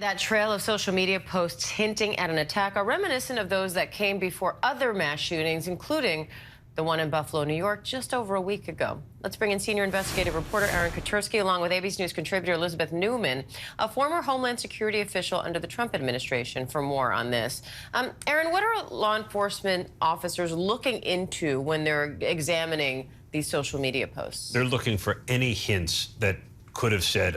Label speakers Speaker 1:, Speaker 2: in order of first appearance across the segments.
Speaker 1: That trail of social media posts hinting at an attack are reminiscent of those that came before other mass shootings, including the one in Buffalo, New York, just over a week ago. Let's bring in senior investigative reporter Aaron Katersky, along with ABC News contributor Elizabeth Neumann, a former Homeland Security official under the Trump administration, for more on this. Aaron, what are law enforcement officers looking into when they're examining these social media posts?
Speaker 2: They're looking for any hints that could have said,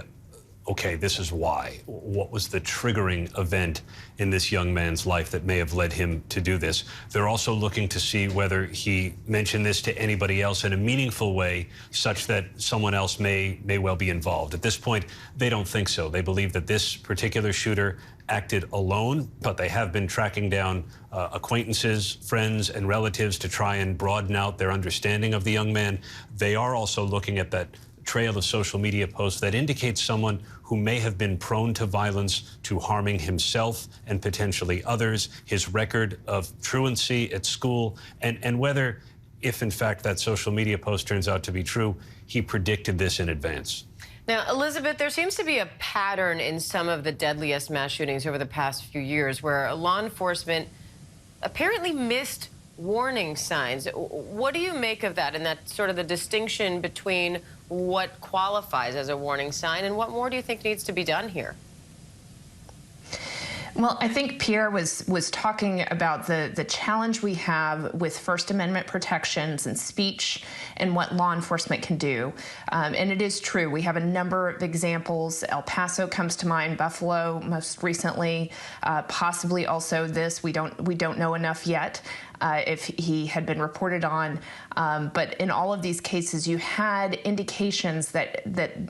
Speaker 2: okay, this is why. What was the triggering event in this young man's life that may have led him to do this? They're also looking to see whether he mentioned this to anybody else in a meaningful way, such that someone else may well be involved. At this point, they don't think so. They believe that this particular shooter acted alone, but they have been tracking down acquaintances, friends, and relatives to try and broaden out their understanding of the young man. They are also looking at that trail of social media posts that indicates someone who may have been prone to violence, to harming himself and potentially others, his record of truancy at school, and whether, if in fact that social media post turns out to be true, he predicted this in advance.
Speaker 1: Now, Elizabeth, there seems to be a pattern in some of the deadliest mass shootings over the past few years where law enforcement apparently missed warning signs. What do you make of that, and that sort of the distinction between what qualifies as a warning sign and what more do you think needs to be done here?
Speaker 3: Well, I think Pierre was talking about the challenge we have with First Amendment protections and speech and what law enforcement can do. And it is true. We have a number of examples. El Paso comes to mind, Buffalo most recently, possibly also this. We don't know enough yet. If he had been reported on. But in all of these cases, you had indications that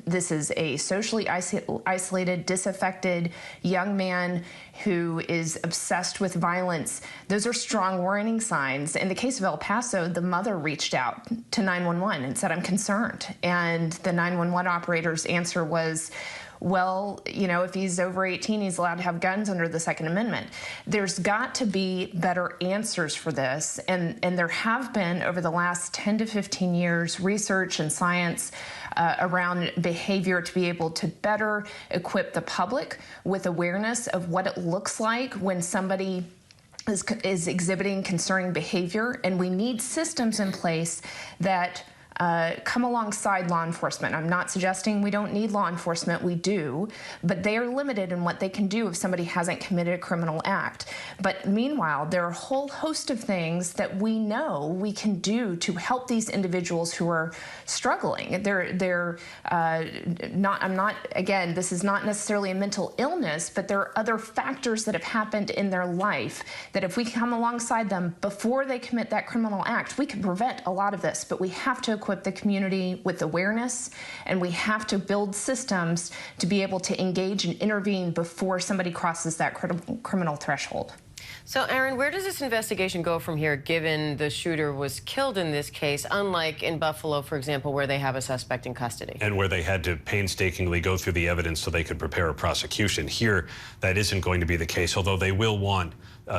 Speaker 3: this is a socially isolated, disaffected young man who is obsessed with violence. Those are strong warning signs. In the case of El Paso, the mother reached out to 911 and said, "I'm concerned." And the 911 operator's answer was, well, you know, if he's over 18, he's allowed to have guns under the Second Amendment. There's got to be better answers for this. And there have been, over the last 10 to 15 years, research and science around behavior to be able to better equip the public with awareness of what it looks like when somebody is exhibiting concerning behavior. And we need systems in place that come alongside law enforcement. I'm not suggesting we don't need law enforcement, we do, but they are limited in what they can do if somebody hasn't committed a criminal act. But meanwhile, there are a whole host of things that we know we can do to help these individuals who are struggling. Again, this is not necessarily a mental illness, but there are other factors that have happened in their life that if we come alongside them before they commit that criminal act, we can prevent a lot of this. But we have to equip the community with awareness, and we have to build systems to be able to engage and intervene before somebody crosses that criminal threshold.
Speaker 1: So, Aaron, where does this investigation go from here, given the shooter was killed in this case, unlike in Buffalo, for example, where they have a suspect in custody?
Speaker 2: And where they had to painstakingly go through the evidence so they could prepare a prosecution. Here, that isn't going to be the case, although they will want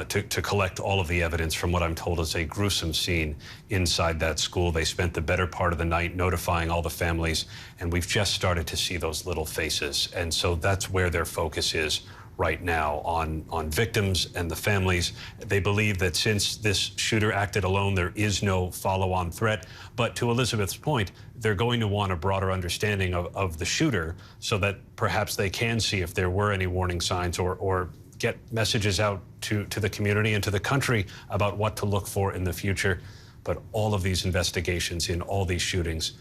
Speaker 2: to collect all of the evidence from what I'm told is a gruesome scene inside that school. They spent the better part of the night notifying all the families, and we've just started to see those little faces. And so that's where their focus is right now, on victims and the families. They believe that since this shooter acted alone, there is no follow-on threat. But to Elizabeth's point, they're going to want a broader understanding of the shooter so that perhaps they can see if there were any warning signs or get messages out to the community and to the country about what to look for in the future. But all of these investigations in all these shootings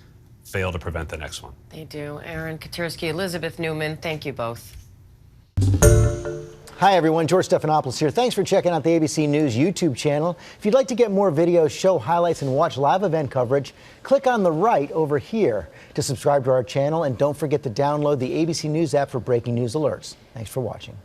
Speaker 2: fail to prevent the next one.
Speaker 1: They do. Aaron Katersky, Elizabeth Neumann, thank you both.
Speaker 4: Hi, everyone. George Stephanopoulos here. Thanks for checking out the ABC News YouTube channel. If you'd like to get more videos, show highlights, and watch live event coverage, click on the right over here to subscribe to our channel. And don't forget to download the ABC News app for breaking news alerts. Thanks for watching.